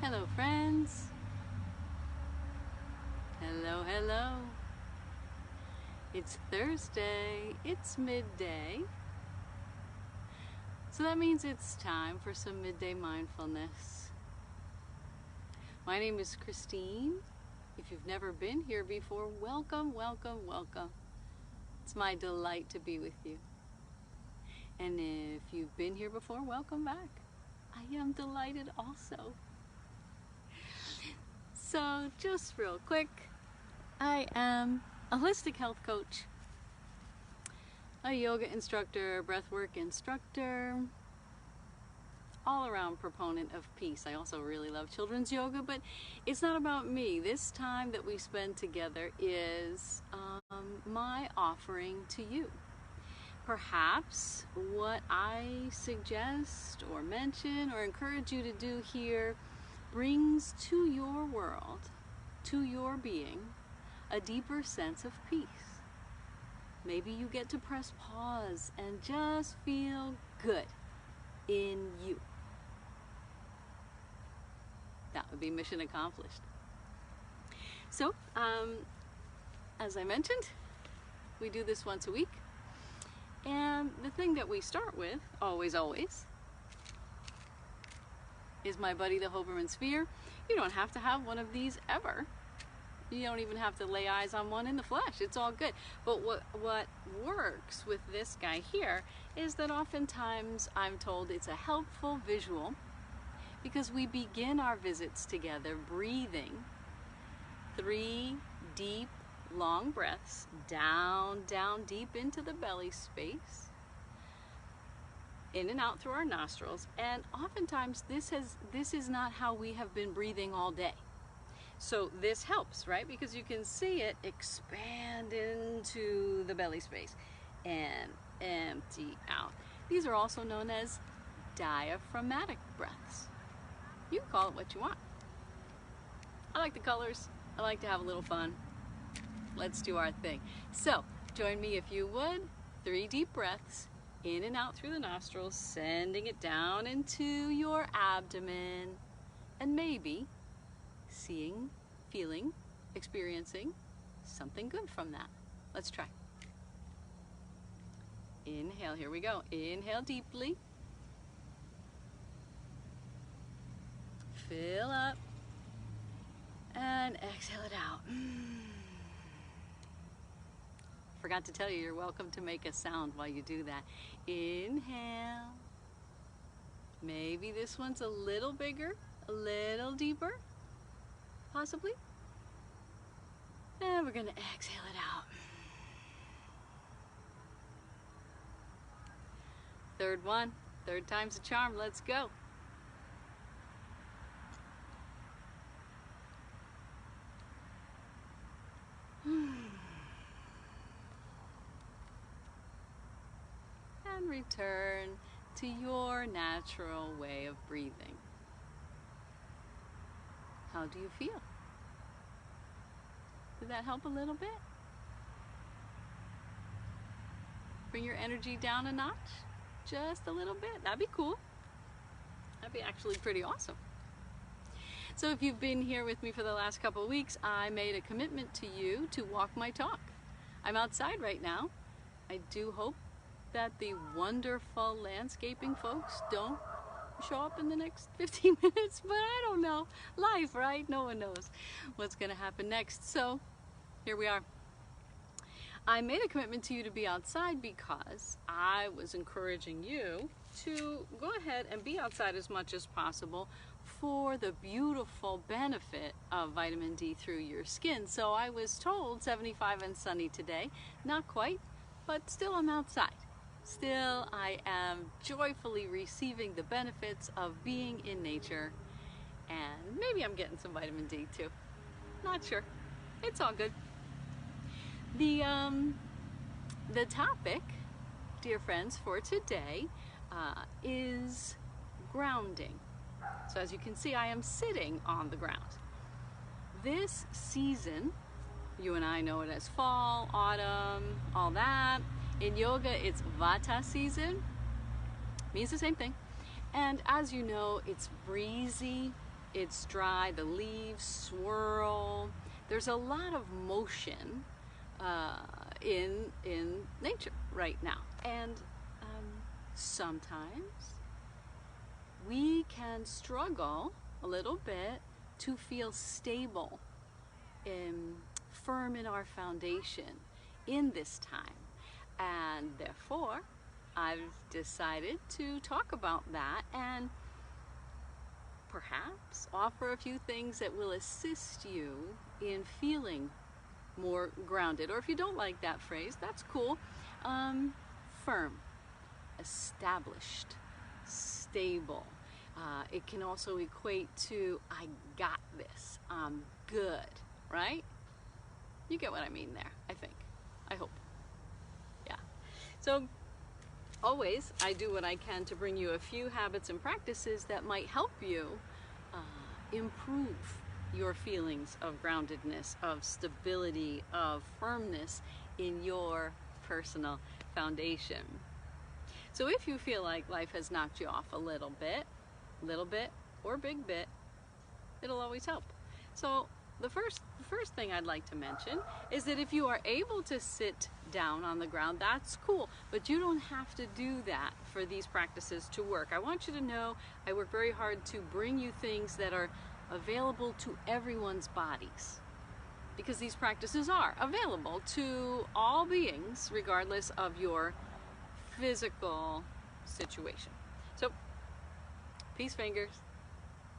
Hello, friends. Hello, hello. It's Thursday. It's midday. So that means it's time for some midday mindfulness. My name is Christine. If you've never been here before, welcome, welcome, welcome. It's my delight to be with you. And if you've been here before, welcome back. I am delighted also. So just real quick, I am a holistic health coach, a yoga instructor, breathwork instructor, all-around proponent of peace. I also really love children's yoga, but it's not about me. This time that we spend together is my offering to you. Perhaps what I suggest or mention or encourage you to do here brings to your world, to your being, a deeper sense of peace. Maybe you get to press pause and just feel good in you. That would be mission accomplished. So, as I mentioned, we do this once a week. And the thing that we start with, always, is my buddy the Hoberman Sphere. You don't have to have one of these ever. You don't even have to lay eyes on one in the flesh. It's all good. But what works with this guy here is that oftentimes I'm told it's a helpful visual because we begin our visits together breathing 3 deep, long breaths down deep into the belly space, in and out through our nostrils. And oftentimes this is not how we have been breathing all day. So this helps, right? Because you can see it expand into the belly space and empty out. These are also known as diaphragmatic breaths. You can call it what you want. I like the colors. I like to have a little fun. Let's do our thing. So join me if you would. 3 deep breaths in and out through the nostrils, sending it down into your abdomen, and maybe seeing, feeling, experiencing something good from that. Let's try. Inhale, here we go. Inhale deeply. Fill up. And exhale it out. Forgot to tell you, you're welcome to make a sound while you do that. Inhale. Maybe this one's a little bigger, a little deeper. Possibly. And we're going to exhale it out. Third one. Third time's a charm. Let's go. And return to your natural way of breathing. How do you feel? Did that help a little bit? Bring your energy down a notch? Just a little bit. That'd be cool. That'd be actually pretty awesome. So if you've been here with me for the last couple of weeks, I made a commitment to you to walk my talk. I'm outside right now. I do hope that the wonderful landscaping folks don't show up in the next 15 minutes, but I don't know. Life, right? No one knows what's going to happen next. So here we are. I made a commitment to you to be outside because I was encouraging you to go ahead and be outside as much as possible for the beautiful benefit of vitamin D through your skin. So I was told 75 and sunny today. Not quite, but still I'm outside. Still, I am joyfully receiving the benefits of being in nature, and maybe I'm getting some vitamin D too. Not sure. It's all good. The topic, dear friends, for today is grounding. So as you can see, I am sitting on the ground. This season, you and I know it as fall, autumn, all that. In yoga, it's Vata season. Means the same thing. And as you know, it's breezy, It's dry, the leaves swirl. There's a lot of motion in nature right now. And sometimes we can struggle a little bit to feel stable and firm in our foundation in this time. And therefore, I've decided to talk about that and perhaps offer a few things that will assist you in feeling more grounded. Or if you don't like that phrase, that's cool. Firm, established, stable. It can also equate to I got this, I'm good, right? You get what I mean there, I think. I hope. Yeah. So always I do what I can to bring you a few habits and practices that might help you improve your feelings of groundedness, of stability, of firmness in your personal foundation. So if you feel like life has knocked you off a little bit or big bit, it'll always help. So the first thing I'd like to mention is that if you are able to sit down on the ground, that's cool, but you don't have to do that for these practices to work. I want you to know I work very hard to bring you things that are available to everyone's bodies, because these practices are available to all beings regardless of your physical situation. So, peace fingers.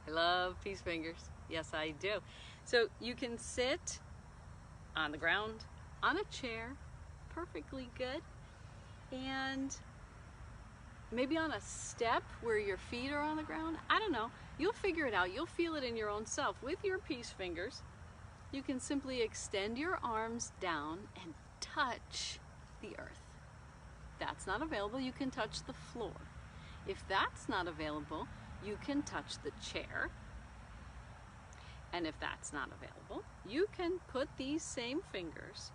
I love peace fingers. Yes, I do. So you can sit on the ground, on a chair, perfectly good, and maybe on a step where your feet are on the ground. I don't know. You'll figure it out. You'll feel it in your own self. With your peace fingers, you can simply extend your arms down and touch the earth. If that's not available, you can touch the floor. If that's not available, you can touch the chair. And if that's not available, you can put these same fingers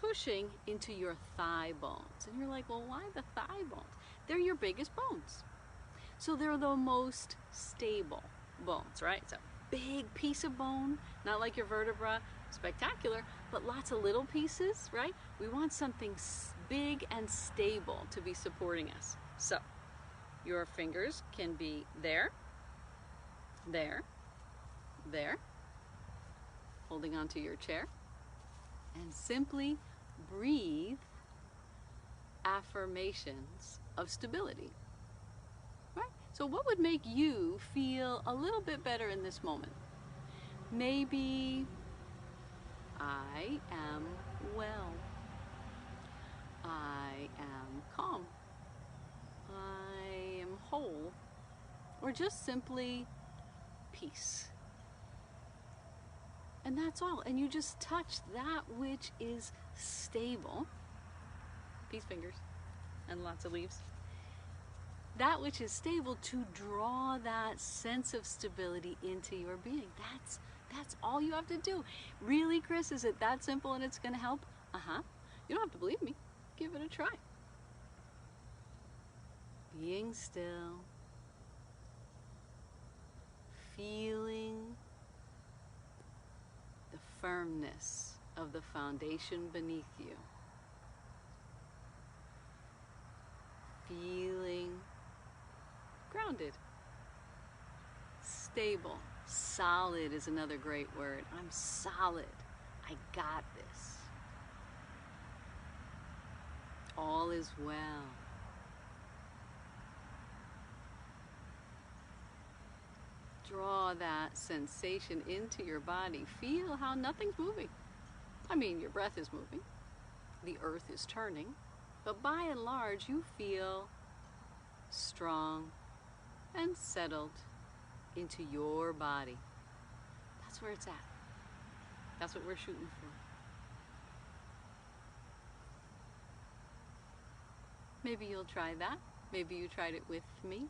pushing into your thigh bones. And you're like, well, why the thigh bones? They're your biggest bones. So they're the most stable bones, right? It's a big piece of bone, not like your vertebra, spectacular, but lots of little pieces, right? We want something big and stable to be supporting us. So your fingers can be there, holding onto your chair, and simply breathe affirmations of stability. Right? So what would make you feel a little bit better in this moment? Maybe I am well. I am calm. I am whole. Or just simply peace. And that's all. And you just touch that which is stable. Peace fingers and lots of leaves. That which is stable, to draw that sense of stability into your being. That's all you have to do. Really, Chris, is it that simple and it's going to help? You don't have to believe me. Give it a try. Being still. Feeling the firmness of the foundation beneath you. Feeling grounded. Stable. Solid is another great word. I'm solid. I got this. All is well. Draw that sensation into your body. Feel how nothing's moving. I mean, your breath is moving. The earth is turning. But by and large, you feel strong and settled into your body. That's where it's at. That's what we're shooting for. Maybe you'll try that. Maybe you tried it with me.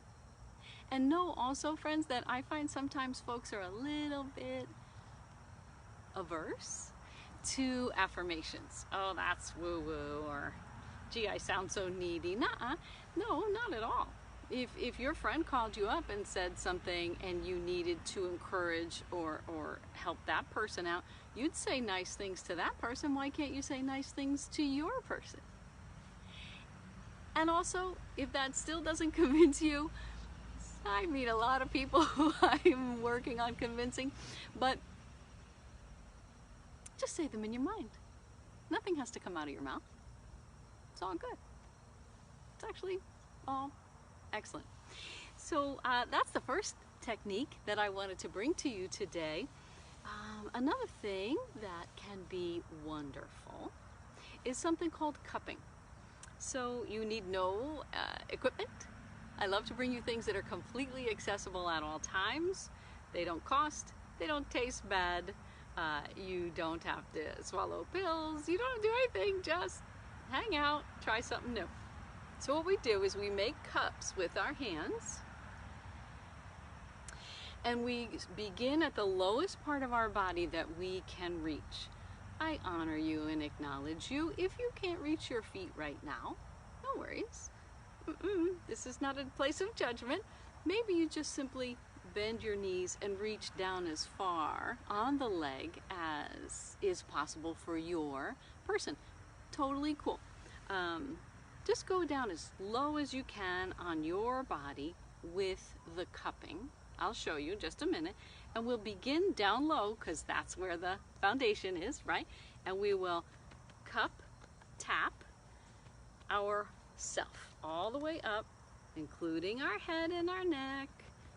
And know also, friends, that I find sometimes folks are a little bit averse to affirmations. Oh, that's woo-woo, or gee, I sound so needy. Nuh-uh. No, not at all. If your friend called you up and said something and you needed to encourage or help that person out, you'd say nice things to that person. Why can't you say nice things to your person? And also, if that still doesn't convince you, I meet a lot of people who I'm working on convincing, but just say them in your mind. Nothing has to come out of your mouth. It's all good. It's actually all excellent. So that's the first technique that I wanted to bring to you today. Another thing that can be wonderful is something called cupping. So you need no equipment. I love to bring you things that are completely accessible at all times. They don't cost, they don't taste bad, you don't have to swallow pills, you don't do anything, just hang out, try something new. So what we do is we make cups with our hands, and we begin at the lowest part of our body that we can reach. I honor you and acknowledge you. If you can't reach your feet right now, no worries. This is not a place of judgment. Maybe you just simply bend your knees and reach down as far on the leg as is possible for your person. Totally cool. Just go down as low as you can on your body with the cupping. I'll show you in just a minute. And we'll begin down low because that's where the foundation is, right? And we will cup, tap ourself all the way up, including our head and our neck,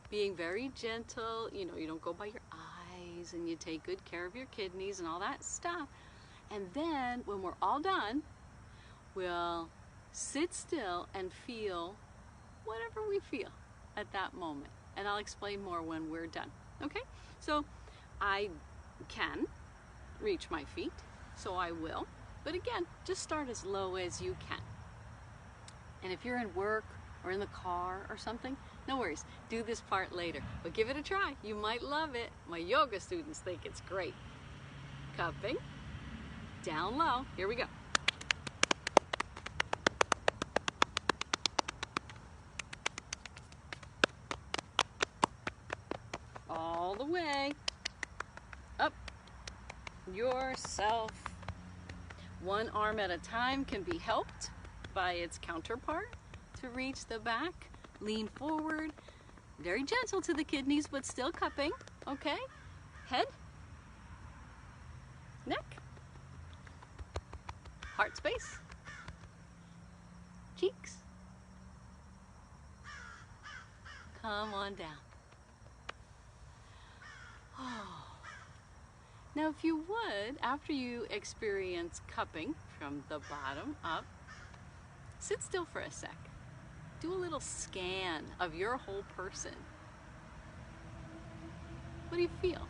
being very gentle. You know, you don't go by your eyes, and you take good care of your kidneys and all that stuff. And then when we're all done, we'll sit still and feel whatever we feel at that moment. And I'll explain more when we're done. Okay? So I can reach my feet, so I will. But again, just start as low as you can. And if you're in work or in the car or something, no worries. Do this part later. But give it a try. You might love it. My yoga students think it's great. Cupping, down low. Here we go. All the way up yourself. One arm at a time can be helped by its counterpart to reach the back. Lean forward, very gentle to the kidneys, but still cupping. Okay? Head, neck, heart space, cheeks. Come on down. Oh. Now, if you would, after you experience cupping from the bottom up, sit still for a sec. Do a little scan of your whole person. What do you feel?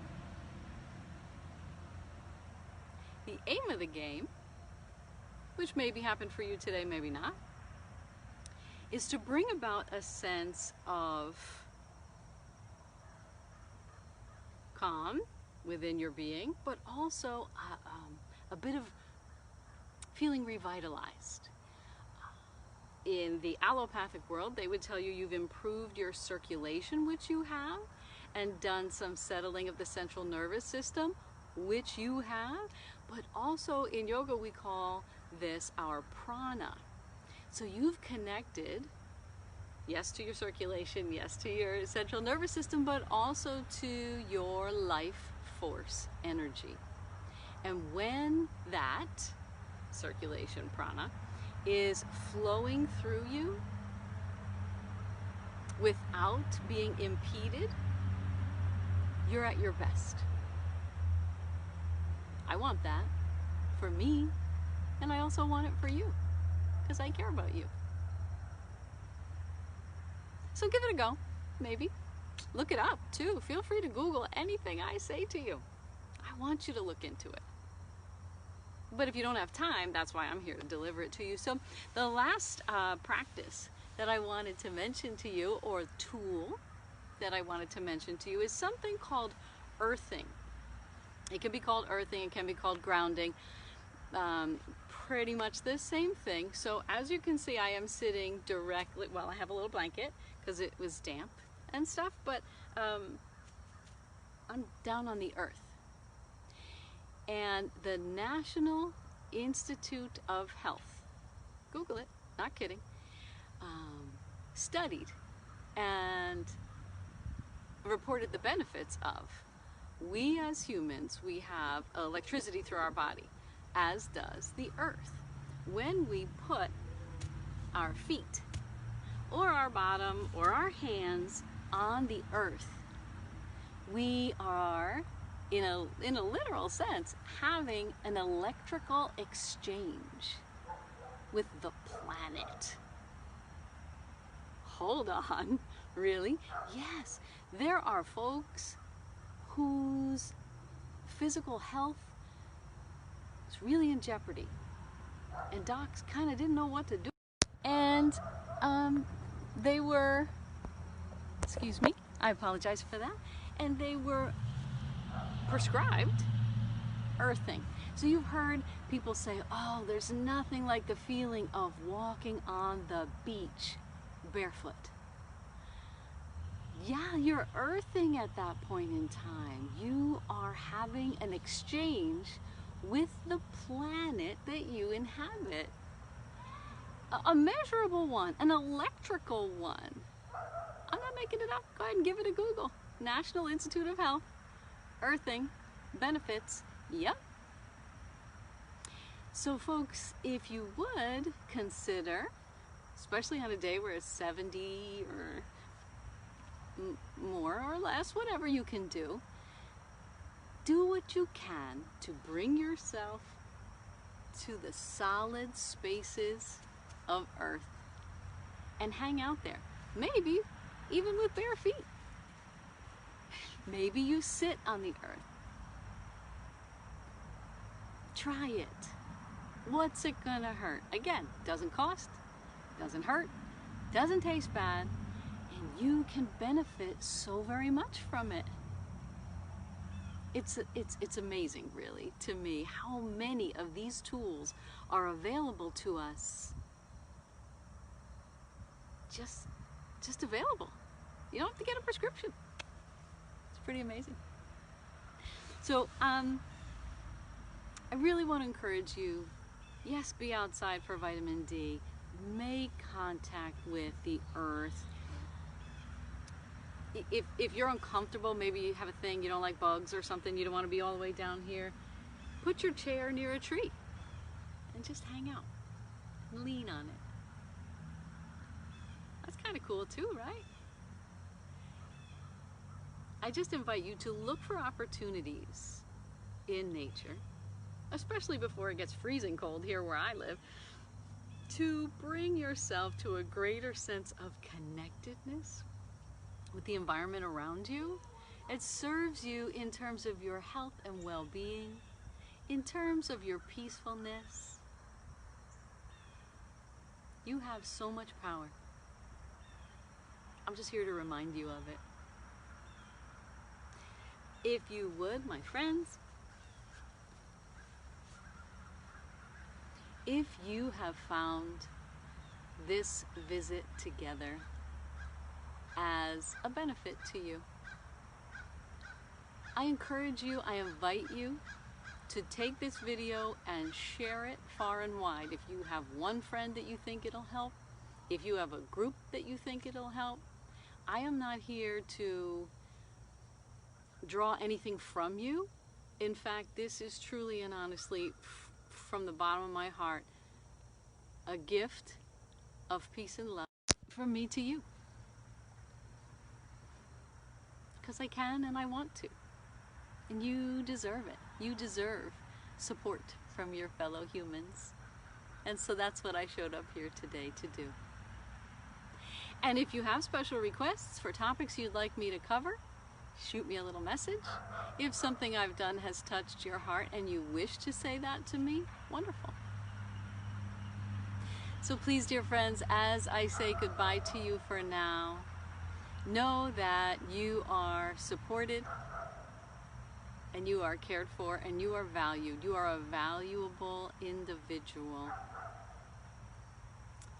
The aim of the game, which maybe happened for you today, maybe not, is to bring about a sense of calm within your being, but also a bit of feeling revitalized. In the allopathic world, they would tell you you've improved your circulation, which you have, and done some settling of the central nervous system, which you have. But also in yoga, we call this our prana. So you've connected, yes, to your circulation, yes, to your central nervous system, but also to your life force energy. And when that circulation prana is flowing through you without being impeded, you're at your best. I want that for me, and I also want it for you, because I care about you. So give it a go, maybe. Look it up, too. Feel free to Google anything I say to you. I want you to look into it. But if you don't have time, that's why I'm here to deliver it to you. So the last practice that I wanted to mention to you, or tool that I wanted to mention to you, is something called earthing. It can be called earthing, it can be called grounding. pretty much the same thing. So as you can see, I am sitting directly, well, I have a little blanket because it was damp and stuff, but I'm down on the earth. And the National Institute of Health, Google it, not kidding, studied and reported the benefits of. We as humans, we have electricity through our body, as does the earth. When we put our feet or our bottom or our hands on the earth, we are, in a literal sense, having an electrical exchange with the planet. Hold on, really? Yes, there are folks whose physical health is really in jeopardy, and docs kind of didn't know what to do. And they were, excuse me, I apologize for that, and they were prescribed earthing. So you've heard people say, oh, there's nothing like the feeling of walking on the beach barefoot. Yeah, you're earthing at that point in time. You are having an exchange with the planet that you inhabit. A measurable one, an electrical one. I'm not making it up. Go ahead and give it a Google. National Institute of Health, earthing, benefits, yep. So folks, if you would consider, especially on a day where it's 70 or more or less, whatever you can do what you can to bring yourself to the solid spaces of earth and hang out there. Maybe even with bare feet. Maybe you sit on the earth. Try it. What's it gonna hurt? Again, doesn't cost, doesn't hurt, doesn't taste bad, and you can benefit so very much from it. It's amazing, really, to me, how many of these tools are available to us. Just available. You don't have to get a prescription. It's pretty amazing. So I really want to encourage you, yes, be outside for vitamin D. Make contact with the earth. If you're uncomfortable, maybe you have a thing, you don't like bugs or something, you don't want to be all the way down here, put your chair near a tree and just hang out. Lean on it. That's kind of cool too, right? I just invite you to look for opportunities in nature, especially before it gets freezing cold here where I live, to bring yourself to a greater sense of connectedness with the environment around you. It serves you in terms of your health and well-being, in terms of your peacefulness. You have so much power. I'm just here to remind you of it. If you would, my friends, if you have found this visit together as a benefit to you, I encourage you, I invite you to take this video and share it far and wide. If you have one friend that you think it'll help, if you have a group that you think it'll help, I am not here to draw anything from you. In fact, this is truly and honestly, from the bottom of my heart, a gift of peace and love from me to you. Because I can and I want to. And you deserve it. You deserve support from your fellow humans. And so that's what I showed up here today to do. And if you have special requests for topics you'd like me to cover, shoot me a little message. If something I've done has touched your heart and you wish to say that to me, wonderful. So please, dear friends, as I say goodbye to you for now, know that you are supported and you are cared for, and you are valued. You are a valuable individual.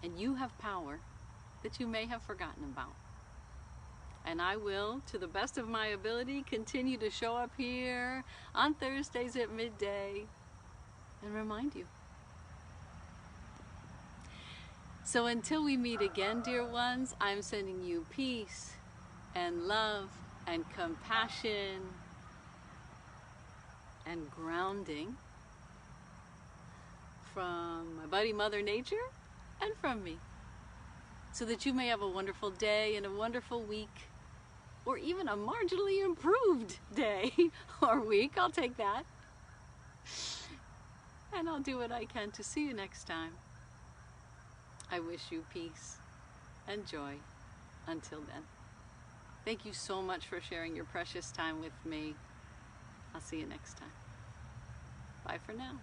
And you have power that you may have forgotten about. And I will, to the best of my ability, continue to show up here on Thursdays at midday and remind you. So until we meet again, dear ones, I'm sending you peace and love and compassion and grounding from my buddy Mother Nature and from me, so that you may have a wonderful day and a wonderful week, or even a marginally improved day or week. I'll take that. And I'll do what I can to see you next time. I wish you peace and joy until then. Thank you so much for sharing your precious time with me. I'll see you next time. Bye for now.